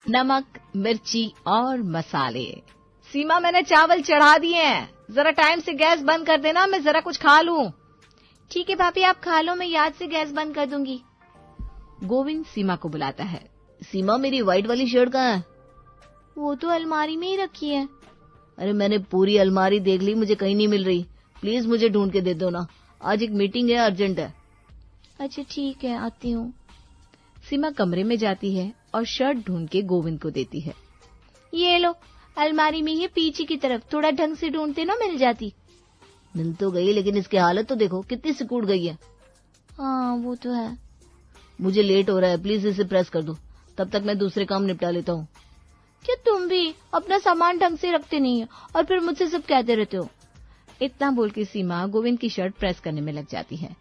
नमक, मिर्ची और मसाले। सीमा, मैंने चावल चढ़ा दिए हैं, जरा टाइम से गैस बंद कर देना, मैं जरा कुछ खा लूं। ठीक है भाभी, आप खा लो, मैं याद से गैस बंद कर दूंगी। गोविंद सीमा को बुलाता है। सीमा, मेरी व्हाइट वाली शर्ट कहाँ है? वो तो अलमारी में ही रखी है। अरे मैंने पूरी अलमारी देख ली, मुझे कहीं नहीं मिल रही, प्लीज मुझे ढूंढ के दे दो ना, आज एक मीटिंग है, अर्जेंट है। अच्छा ठीक है, आती हूँ। सीमा कमरे में जाती है और शर्ट ढूंढ के गोविंद को देती है। ये लो, अलमारी में ही पीछे की तरफ, थोड़ा ढंग से ढूंढते ना मिल जाती। मिल तो गई, लेकिन इसकी हालत तो देखो कितनी सिकुड़ गई है। हाँ वो तो है। मुझे लेट हो रहा है, प्लीज इसे प्रेस कर दो, तब तक मैं दूसरे काम निपटा लेता हूँ। क्या तुम भी अपना सामान ढंग से रखते नहीं है और फिर मुझसे सब कहते रहते हो? इतना बोल के सीमा गोविंद की शर्ट प्रेस करने में लग जाती है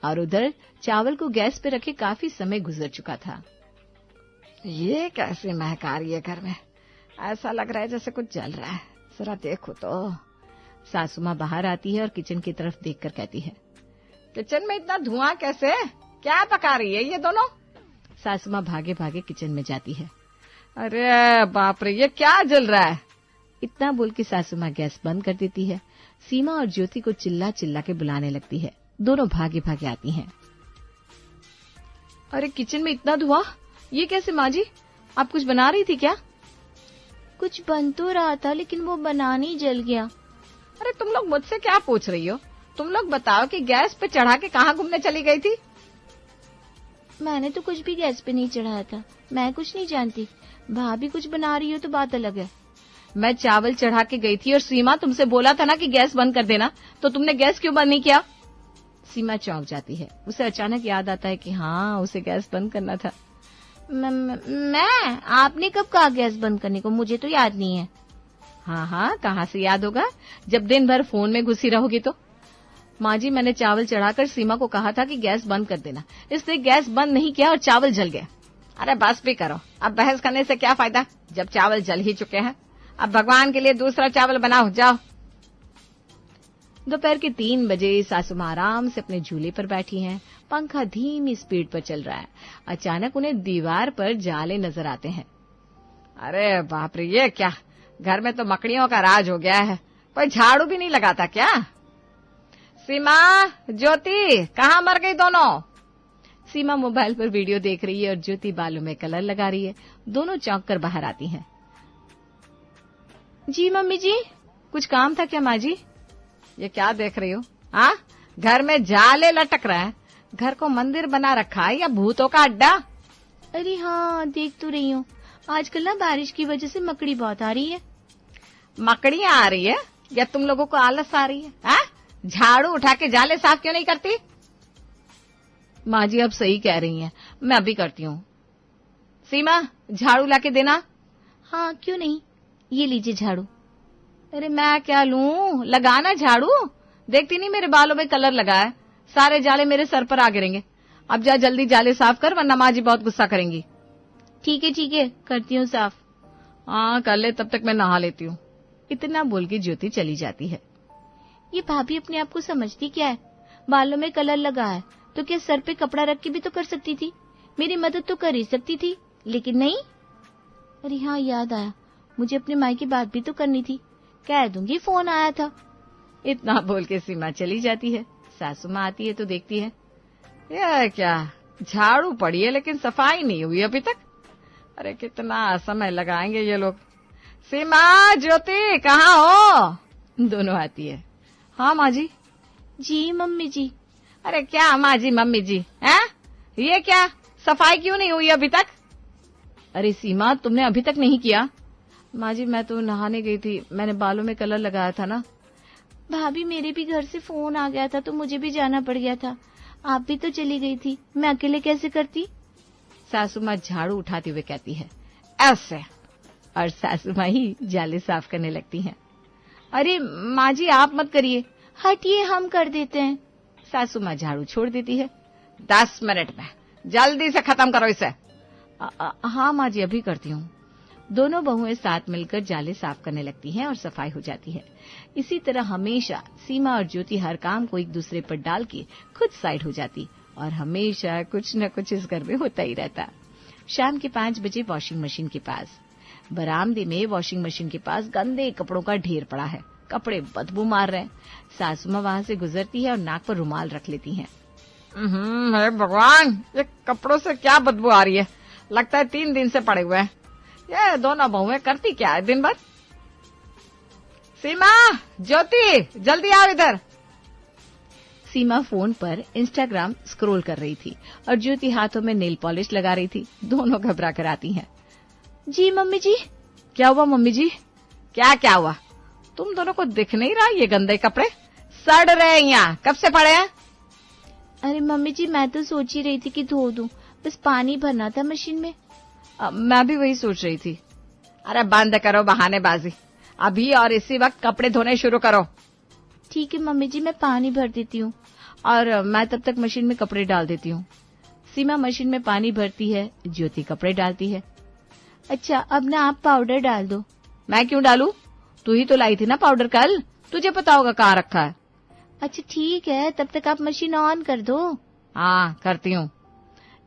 और उधर चावल को गैस पे रखे काफी समय गुजर चुका था। ये कैसे महक आ रही है घर में, ऐसा लग रहा है जैसे कुछ जल रहा है, जरा देखो तो। सासू माँ बाहर आती है और किचन की तरफ देखकर कहती है, किचन में इतना धुआं कैसे, क्या पका रही है ये दोनों? सासू माँ भागे भागे किचन में जाती है। अरे बाप रे, ये क्या जल रहा है? इतना बोल के सासू माँ गैस बंद कर देती है। सीमा और ज्योति को चिल्ला चिल्ला के बुलाने लगती है। दोनों भागे भागे आती हैं। अरे किचन में इतना धुआं, ये कैसे माँ जी? आप कुछ बना रही थी क्या? कुछ बन तो रहा था, लेकिन वो बनाना ही जल गया। अरे तुम लोग मुझसे क्या पूछ रही हो? तुम लोग बताओ कि गैस पे चढ़ा के कहाँ घूमने चली गई थी? मैंने तो कुछ भी गैस पे नहीं चढ़ाया था, मैं कुछ नहीं जानती। भाभी कुछ बना रही हो तो बात अलग है। मैं चावल चढ़ा के गई थी और सीमा तुमसे बोला था ना कि गैस बंद कर देना, तो तुमने गैस क्यों बंद नहीं किया? सीमा चौंक जाती है। उसे अचानक याद आता है कि हाँ, उसे गैस बंद करना था। मैं आपने कब कहा गैस बंद करने को? मुझे तो याद नहीं है। हाँ, कहाँ से याद होगा, जब दिन भर फोन में घुसी रहोगी तो। माँ जी, मैंने चावल चढ़ाकर सीमा को कहा था कि गैस बंद कर देना, इसने गैस बंद नहीं किया और चावल जल गए। अरे बस भी करो, अब बहस करने से क्या फायदा, जब चावल जल ही चुके हैं। अब भगवान के लिए दूसरा चावल बनाओ, जाओ। दोपहर के 3 बजे सासू माँ आराम से अपने झूले पर बैठी हैं। पंखा धीमी स्पीड पर चल रहा है। अचानक उन्हें दीवार पर जाले नजर आते हैं। अरे बाप रे, ये क्या, घर में तो मकड़ियों का राज हो गया है, कोई झाड़ू भी नहीं लगाता क्या? सीमा, ज्योति, कहाँ मर गई दोनों? सीमा मोबाइल पर वीडियो देख रही है और ज्योति बालों में कलर लगा रही है। दोनों चौंक कर बाहर आती हैं। जी मम्मी जी। कुछ काम था क्या माँ जी? ये क्या देख रही हो? हाँ, घर में जाले लटक रहा है, घर को मंदिर बना रखा है या भूतों का अड्डा? अरे हाँ, देख तो रही हूँ, आजकल ना बारिश की वजह से मकड़ी बहुत आ रही है। मकड़ियाँ आ रही है या तुम लोगों को आलस आ रही है? हाँ, झाड़ू उठा के जाले साफ क्यों नहीं करती? माँ जी, अब सही कह रही हैं, मैं अभी करती हूँ। सीमा, झाड़ू लाके देना। हाँ क्यों नहीं, ये लीजिए झाड़ू। अरे मैं क्या लूं, लगाना झाड़ू, देखती नहीं मेरे बालों में कलर लगा है, सारे जाले मेरे सर पर आ गिरेंगे। अब जा जल्दी जाले साफ कर, वरना माँ जी बहुत गुस्सा करेंगी। ठीक है, करती हूँ साफ। हाँ कर ले, तब तक मैं नहा लेती हूँ। इतना बोल के ज्योति चली जाती है। ये भाभी अपने आप को समझती क्या है? बालों में कलर लगा है तो क्या सर पे कपड़ा रख के भी तो कर सकती थी, मेरी मदद तो कर ही सकती थी, लेकिन नहीं। अरे हाँ, याद आया, मुझे अपने माई की बात भी तो करनी थी, कह दूंगी फोन आया था। इतना बोल के सीमा चली जाती है। सासू माँ आती है तो देखती है, ये क्या, झाड़ू पड़ी है लेकिन सफाई नहीं हुई अभी तक। अरे कितना समय लगाएंगे ये लोग। सीमा, ज्योति, कहाँ हो? दोनों आती है। हाँ माँ जी। जी मम्मी जी। अरे क्या माँ जी मम्मी जी, हैं? ये क्या, सफाई क्यों नहीं हुई अभी तक? अरे सीमा, तुमने अभी तक नहीं किया? माँ जी, मैं तो नहाने गई थी, मैंने बालों में कलर लगाया था ना। भाभी, मेरे भी घर से फोन आ गया था तो मुझे भी जाना पड़ गया था, आप भी तो चली गई थी, मैं अकेले कैसे करती? सासू माँ झाड़ू उठाते हुए कहती है, ऐसे। और सासू माँ ही जाले साफ करने लगती हैं। अरे माँ जी, आप मत करिए। हटिए, हम कर देते हैं। सासू माँ झाड़ू छोड़ देती है। 10 मिनट में जल्दी से खत्म करो इसे। हाँ माँ जी, अभी करती हूँ। दोनों बहुएं साथ मिलकर जाले साफ करने लगती हैं और सफाई हो जाती है। इसी तरह हमेशा सीमा और ज्योति हर काम को एक दूसरे पर डाल के खुद साइड हो जाती और हमेशा कुछ न कुछ इस घर में होता ही रहता। शाम के 5 बजे वॉशिंग मशीन के पास। बरामदे में वॉशिंग मशीन के पास गंदे कपड़ों का ढेर पड़ा है। कपड़े बदबू मार रहे हैं। सासू माँ वहां से गुजरती है और नाक पर रुमाल रख लेती हैं। हे भगवान, ये कपड़ों से क्या बदबू आ रही है। लगता है 3 दिन से पड़े हुए हैं। ये दोनों बहुएं करती क्या है दिन भर। सीमा, ज्योति, जल्दी आओ इधर। सीमा फोन पर इंस्टाग्राम स्क्रॉल कर रही थी और ज्योति हाथों में नेल पॉलिश लगा रही थी। दोनों घबरा कर आती हैं। जी मम्मी जी। क्या हुआ मम्मी जी? क्या हुआ? तुम दोनों को दिख नहीं रहा ये गंदे कपड़े सड़ रहे हैं यहाँ, कब से पड़े हैं? अरे मम्मी जी, मैं तो सोच ही रही थी कि धो दूं, बस पानी भरना था मशीन में। मैं भी वही सोच रही थी। अरे बंद करो बहानेबाजी, अभी और इसी वक्त कपड़े धोने शुरू करो। ठीक है मम्मी जी, मैं पानी भर देती हूँ। और मैं तब तक मशीन में कपड़े डाल देती हूँ। सीमा मशीन में पानी भरती है, ज्योति कपड़े डालती है। अच्छा, अब ना आप पाउडर डाल दो। मैं क्यों डालूं? तू ही तो लाई थी ना पाउडर कल, तुझे पता होगा कहाँ रखा है। अच्छा ठीक है, तब तक आप मशीन ऑन कर दो। हाँ, करती हूँ।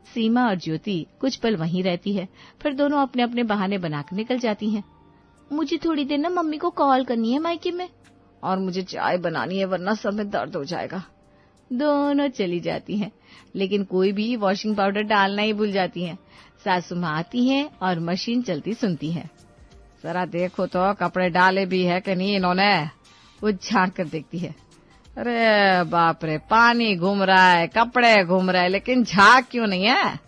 सीमा और ज्योति कुछ पल वहीं रहती है, फिर दोनों अपने अपने बहाने बनाकर निकल जाती हैं। मुझे थोड़ी देर ना मम्मी को कॉल करनी है मायके में। और मुझे चाय बनानी है, वरना सर में दर्द हो जाएगा। दोनों चली जाती हैं, लेकिन कोई भी वॉशिंग पाउडर डालना ही भूल जाती हैं। सासू माँ आती हैं और मशीन चलती सुनती है। जरा देखो तो कपड़े डाले भी है कि नहीं इन्होंने। वो झांक कर देखती है। अरे बाप रे, पानी घूम रहा है, कपड़े घूम रहे हैं, लेकिन झाग क्यों नहीं है?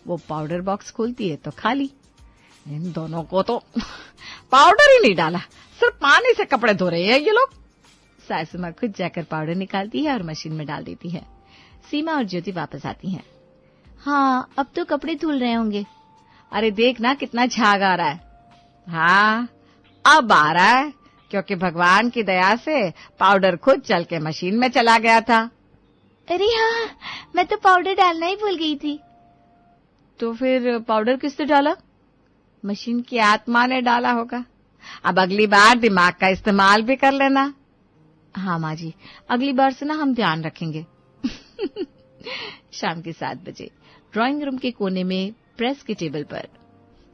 वो पाउडर बॉक्स खोलती है तो खाली। इन दोनों को तो पाउडर ही नहीं डाला, सिर्फ पानी से कपड़े धो रहे हैं ये लोग। सासू माँ खुद जाकर पाउडर निकालती है और मशीन में डाल देती है। सीमा और ज्योति वापस आती हैं। हाँ, अब तो कपड़े धुल रहे होंगे। अरे देख ना कितना झाग आ रहा है। हाँ, अब आ रहा है, क्योंकि भगवान की दया से पाउडर खुद चल के मशीन में चला गया था। अरे हाँ, मैं तो पाउडर डालना ही भूल गई थी। तो फिर पाउडर किसने डाला? मशीन की आत्मा ने डाला होगा। अब अगली बार दिमाग का इस्तेमाल भी कर लेना। हाँ माँ जी, अगली बार से ना हम ध्यान रखेंगे। शाम के 7 बजे ड्राइंग रूम के कोने में प्रेस के टेबल पर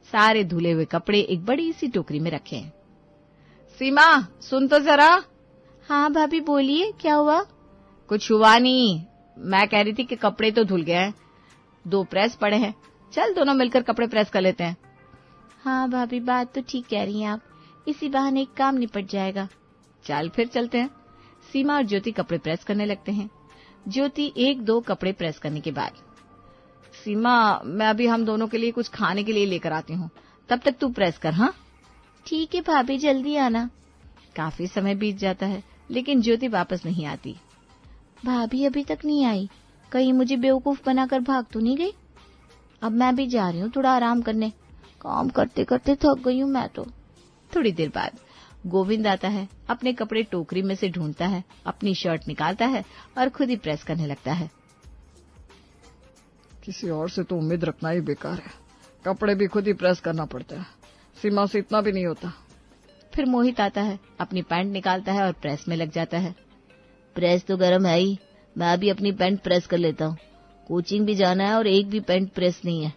सारे धुले हुए कपड़े एक बड़ी सी टोकरी में रखे हैं। सीमा, सुन तो जरा। हाँ भाभी बोलिए, क्या हुआ? कुछ हुआ नहीं, मैं कह रही थी कि कपड़े तो धुल गए हैं, 2 प्रेस पड़े हैं, चल दोनों मिलकर कपड़े प्रेस कर लेते हैं। हाँ भाभी, बात तो ठीक कह रही हैं आप, इसी बहाने एक काम निपट जाएगा। चल फिर चलते हैं। सीमा और ज्योति कपड़े प्रेस करने लगते हैं। ज्योति 1-2 कपड़े प्रेस करने के बाद, सीमा मैं अभी हम दोनों के लिए कुछ खाने के लिए लेकर आती हूँ, तब तक तू प्रेस कर। हाँ ठीक है भाभी, जल्दी आना। काफी समय बीत जाता है, लेकिन ज्योति वापस नहीं आती। भाभी अभी तक नहीं आई, कहीं मुझे बेवकूफ बनाकर भाग तो नहीं गई। अब मैं भी जा रही हूँ थोड़ा आराम करने, काम करते करते थक गई हूँ मैं तो। थोड़ी देर बाद गोविंद आता है, अपने कपड़े टोकरी में से ढूंढता है, अपनी शर्ट निकालता है और खुद ही प्रेस करने लगता है। किसी और से तो उम्मीद रखना ही बेकार है, कपड़े भी खुद ही प्रेस करना पड़ता है, सीमा से इतना भी नहीं होता। फिर मोहित आता है, अपनी पैंट निकालता है और प्रेस में लग जाता है। प्रेस तो गर्म है ही, मैं भी अपनी पैंट प्रेस कर लेता हूँ, कोचिंग भी जाना है और एक भी पैंट प्रेस नहीं है।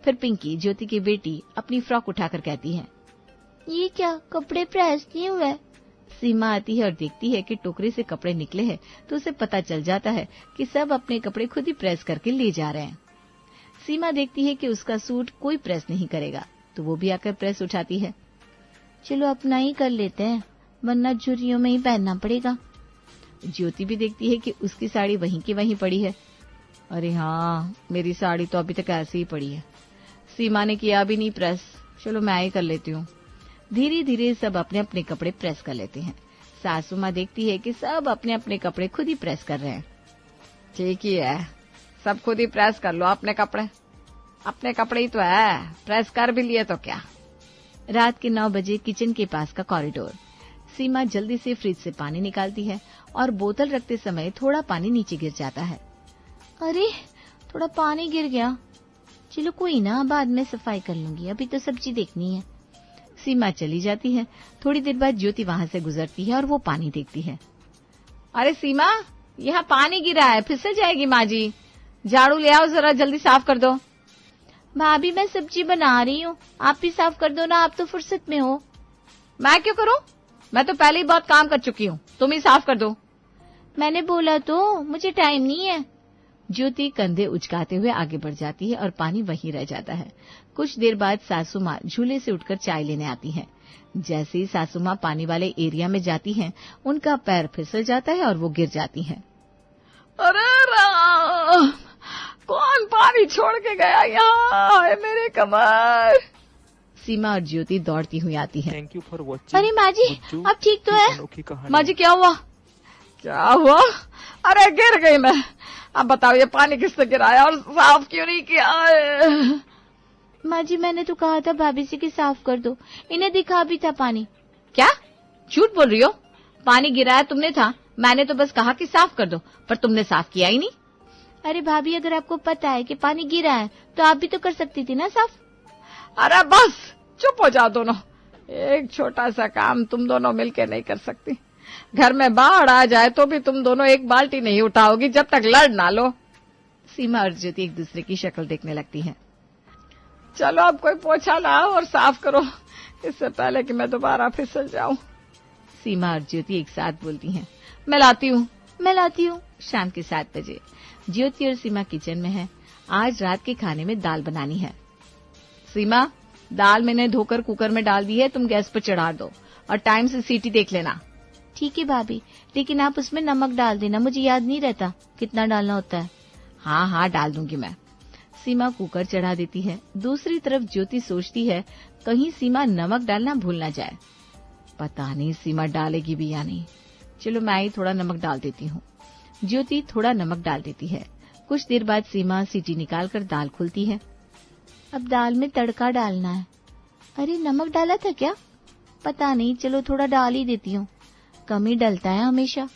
फिर पिंकी, ज्योति की बेटी, अपनी फ्रॉक उठाकर कहती है, ये क्या, कपड़े प्रेस नहीं हुए? सीमा आती है और देखती है कि टोकरी से कपड़े निकले हैं, तो उसे पता चल जाता है कि सब अपने कपड़े खुद ही प्रेस करके ले जा रहे हैं। सीमा देखती है कि उसका सूट कोई प्रेस नहीं करेगा, तो वो भी आकर प्रेस उठाती है। चलो अपना ही कर लेते हैं, वरना झुर्रियों में ही पहनना पड़ेगा। ज्योति भी देखती है कि उसकी साड़ी वहीं की वहीं पड़ी है। अरे हाँ, मेरी साड़ी तो अभी तक ऐसे ही पड़ी है, सीमा ने किया भी नहीं प्रेस, चलो मैं ही कर लेती हूँ। धीरे धीरे सब अपने अपने कपड़े प्रेस कर लेते हैं। सासू माँ देखती है कि सब अपने अपने कपड़े खुद ही प्रेस कर रहे हैं। ठीक ही है, सब खुद ही प्रेस कर लो अपने कपड़े ही तो है, प्रेस कर भी लिए तो क्या। रात के 9 बजे किचन के पास का कॉरिडोर। सीमा जल्दी से फ्रिज से पानी निकालती है और बोतल रखते समय थोड़ा पानी नीचे गिर जाता है। अरे थोड़ा पानी गिर गया, चलो कोई ना, बाद में सफाई कर लूंगी, अभी तो सब्जी देखनी है। सीमा चली जाती है। थोड़ी देर बाद ज्योति वहां से गुजरती है और वो पानी देखती है। अरे सीमा, यहाँ पानी गिरा है, फिर से जाएगी माँ जी, झाड़ू ले आओ जरा, जल्दी साफ कर दो। भाभी मैं सब्जी बना रही हूँ, आप भी साफ कर दो ना, आप तो फुर्सत में हो। मैं क्यों करूँ? मैं तो पहले ही बहुत काम कर चुकी हूँ, तुम ही साफ कर दो। मैंने बोला तो, मुझे टाइम नहीं है। ज्योति कंधे उचकाते हुए आगे बढ़ जाती है और पानी वहीं रह जाता है। कुछ देर बाद सासू माँ झूले से उठकर चाय लेने आती हैं। जैसे ही सासू माँ पानी वाले एरिया में जाती हैं, उनका पैर फिसल जाता है और वो गिर जाती हैं। अरे राम, कौन पानी छोड़ के गया यहाँ? है मेरे कमर। सीमा और ज्योति दौड़ती हुई आती है। Thank you for watching. अरे माँ जी, अब ठीक तो है? माँ जी क्या हुआ? क्या हुआ? अरे गिर गई मैं। अब बताओ ये पानी किससे गिराया और साफ क्यों नहीं किया? माँ जी मैंने तो कहा था भाभी से कि साफ कर दो, इन्हें दिखा भी था पानी। क्या झूठ बोल रही हो? पानी गिराया तुमने था, मैंने तो बस कहा कि साफ कर दो, पर तुमने साफ किया ही नहीं। अरे भाभी अगर आपको पता है कि पानी गिरा है तो आप भी तो कर सकती थी ना साफ। अरे बस चुप हो जाओ दोनों। एक छोटा सा काम तुम दोनों मिलके नहीं कर सकती। घर में बाढ़ आ जाए तो भी तुम दोनों एक बाल्टी नहीं उठाओगी जब तक लड़ ना लो। सीमा और ज्योति एक दूसरे की शक्ल देखने लगती हैं। चलो अब कोई पोछा लाओ और साफ करो, इससे पहले कि मैं दोबारा फिसल जाऊं। सीमा और ज्योति एक साथ बोलती हैं। मैं लाती हूँ। मैं लाती हूँ। शाम के 7 बजे ज्योति और सीमा किचन में है। आज रात के खाने में दाल बनानी है। सीमा, दाल मैंने धोकर कुकर में डाल दी है, तुम गैस पर चढ़ा दो और टाइम से सीटी देख लेना। ठीक है भाभी, लेकिन आप उसमें नमक डाल देना, मुझे याद नहीं रहता कितना डालना होता है। हाँ हाँ डाल दूंगी मैं। सीमा कुकर चढ़ा देती है। दूसरी तरफ ज्योति सोचती है कहीं सीमा नमक डालना भूल ना जाए। पता नहीं सीमा डालेगी भी या नहीं। चलो मैं ही थोड़ा नमक डाल देती हूँ। ज्योति थोड़ा नमक डाल देती है। कुछ देर बाद सीमा सीटी निकालकर दाल खोलती है। अब दाल में तड़का डालना है। अरे नमक डाला था क्या? पता नहीं, चलो थोड़ा डाल ही देती हूँ, कम ही डलता है हमेशा।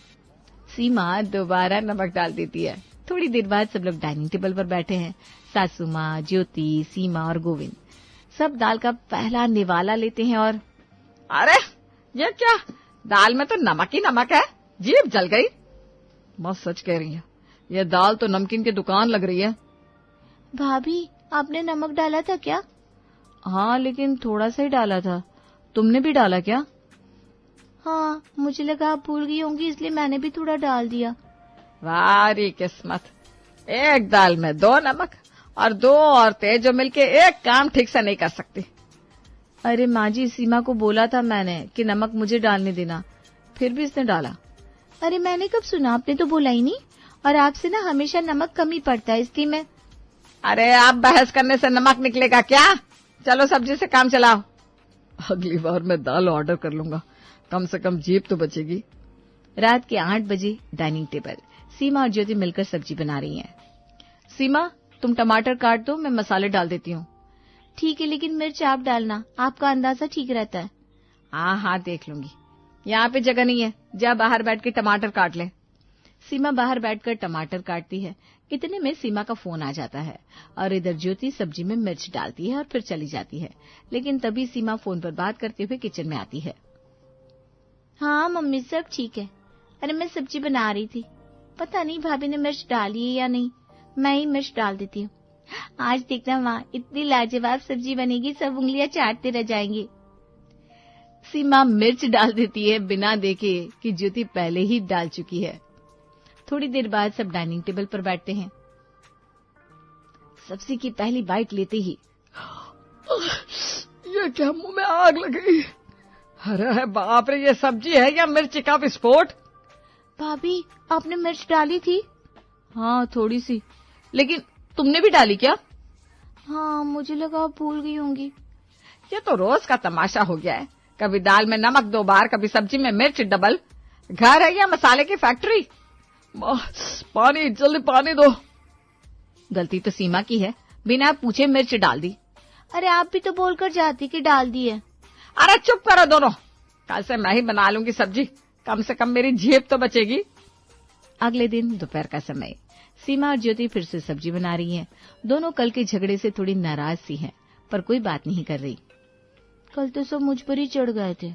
सीमा दोबारा नमक डाल देती है। थोड़ी देर बाद सब लोग डाइनिंग टेबल पर बैठे हैं। सासू माँ, ज्योति, सीमा और गोविंद सब दाल का पहला निवाला लेते हैं और अरे ये क्या, दाल में तो नमक ही नमक है, जीभ जल गई। बस सच कह रही है, ये दाल तो नमकीन की दुकान लग रही है। भाभी आपने नमक डाला था क्या? हाँ लेकिन थोड़ा सा ही डाला था। तुमने भी डाला क्या? हाँ, मुझे लगा आप भूल गई होंगी इसलिए मैंने भी थोड़ा डाल दिया। वारी किस्मत, एक दाल में 2 नमक और 2 औरतें जो मिलके एक काम ठीक से नहीं कर सकती। अरे माँ जी, सीमा को बोला था मैंने कि नमक मुझे डालने देना, फिर भी इसने डाला। अरे मैंने कब सुना, आपने तो बोला ही नहीं। और आपसे ना हमेशा नमक कम ही पड़ता है इसलिए मैं। अरे आप बहस करने से नमक निकलेगा क्या? चलो सब्जी से काम चलाओ। अगली बार मैं दाल ऑर्डर कर लूंगा, कम से कम जीभ तो बचेगी। रात के 8 बजे डाइनिंग टेबल। सीमा और ज्योति मिलकर सब्जी बना रही हैं। सीमा तुम टमाटर काट दो, मैं मसाले डाल देती हूँ। ठीक है, लेकिन मिर्च आप डालना, आपका अंदाजा ठीक रहता है। हाँ हाँ देख लूंगी। यहाँ पे जगह नहीं है, जा बाहर बैठ के टमाटर काट ले। सीमा बाहर बैठकर टमाटर काटती है। इतने में सीमा का फोन आ जाता है और इधर ज्योति सब्जी में मिर्च डालती है और फिर चली जाती है। लेकिन तभी सीमा फोन पर बात करते हुए किचन में आती है। हाँ मम्मी सब ठीक है। अरे मैं सब्जी बना रही थी, पता नहीं भाभी ने मिर्च डाली है या नहीं, मैं ही मिर्च डाल देती हूँ। आज देखना माँ, इतनी लाजवाब सब्जी बनेगी, सब उंगलियां चाटते रह जाएंगे। सीमा मिर्च डाल देती है बिना देखे कि ज्योति पहले ही डाल चुकी है। थोड़ी देर बाद सब डाइनिंग टेबल पर बैठते हैं। सब्जी की पहली बाइट लेते ही ये क्या, मुंह में आग लग गई। अरे बाप रे, ये सब्जी है या मिर्ची का विस्फोट? भाभी आपने मिर्च डाली थी? हाँ थोड़ी सी। लेकिन तुमने भी डाली क्या? हाँ, मुझे लगा आप भूल गई होंगी। ये तो रोज का तमाशा हो गया है, कभी दाल में नमक 2 बार, कभी सब्जी में मिर्च डबल। घर है या मसाले की फैक्ट्री? पानी, जल्दी पानी दो। गलती तो सीमा की है, बिना पूछे मिर्च डाल दी। अरे आप भी तो बोलकर जाती कि डाल दी है। अरे चुप करो दोनों, कल से मैं ही बना लूंगी सब्जी, कम से कम मेरी जीभ तो बचेगी। अगले दिन दोपहर का समय। सीमा और ज्योति फिर से सब्जी बना रही हैं। दोनों कल के झगड़े से थोड़ी नाराज सी हैं, पर कोई बात नहीं कर रही। कल तो सब मुझ पर ही चढ़ गए थे,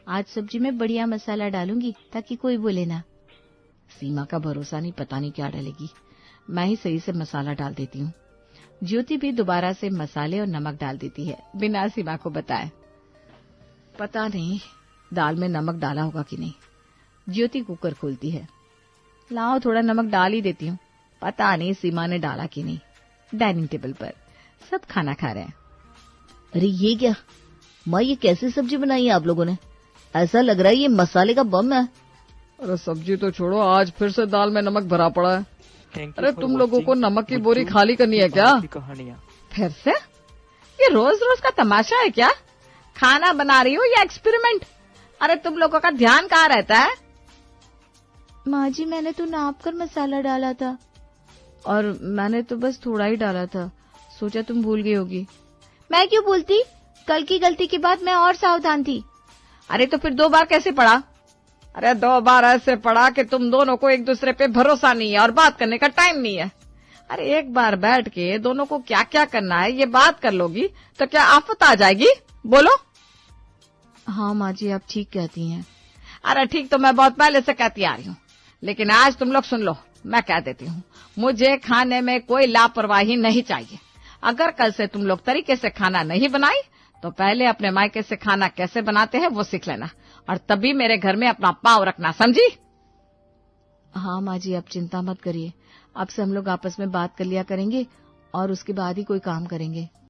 आज सब्जी में बढ़िया मसाला डालूंगी ताकि कोई बोले ना। सीमा का भरोसा नहीं, पता नहीं क्या डालेगी। मैं ही सही से मसाला डाल देती हूँ। ज्योति भी दोबारा से मसाले और नमक डाल देती है, बिना सीमा को बताए। पता नहीं दाल में नमक डाला होगा कि नहीं। ज्योति कुकर खोलती है। लाओ थोड़ा नमक डाल ही देती हूँ। पता नहीं सीमा ने डाला कि नहीं। डाइनिंग टेबल पर सब खाना खा रहे हैं। अरे ये क्या माँ, ये कैसी सब्जी बनाई है आप लोगों ने? ऐसा लग रहा है ये मसाले का बम है। अरे सब्जी तो छोड़ो, आज फिर से दाल में नमक भरा पड़ा है। अरे तुम लोगों को नमक की बोरी खाली करनी है क्या? फिर से? ये रोज रोज का तमाशा है क्या? खाना बना रही हो या एक्सपेरिमेंट? अरे तुम लोगों का ध्यान कहाँ रहता है? माँ जी मैंने तो नाप कर मसाला डाला था। और मैंने तो बस थोड़ा ही डाला था, सोचा तुम भूल गई होगी। मैं क्यों भूलती? कल की गलती के बाद मैं और सावधान थी। अरे तो फिर 2 बार कैसे पढ़ा? अरे 2 बार ऐसे पढ़ा कि तुम दोनों को एक दूसरे पे भरोसा नहीं है और बात करने का टाइम नहीं है। अरे एक बार बैठ के दोनों को क्या क्या करना है ये बात कर लोगी तो क्या आफत आ जाएगी? बोलो। हाँ माँ जी, आप ठीक कहती हैं। अरे ठीक तो मैं बहुत पहले से कहती आ रही हूँ, लेकिन आज तुम लोग सुन लो। मैं कह देती हूँ, मुझे खाने में कोई लापरवाही नहीं चाहिए। अगर कल से तुम लोग तरीके से खाना नहीं बनाई तो पहले अपने मायके से खाना कैसे बनाते हैं वो सीख लेना, और तभी मेरे घर में अपना पांव रखना, समझी? हाँ माँ जी, आप चिंता मत करिए। अब से हम लोग आपस में बात कर लिया करेंगे और उसके बाद ही कोई काम करेंगे।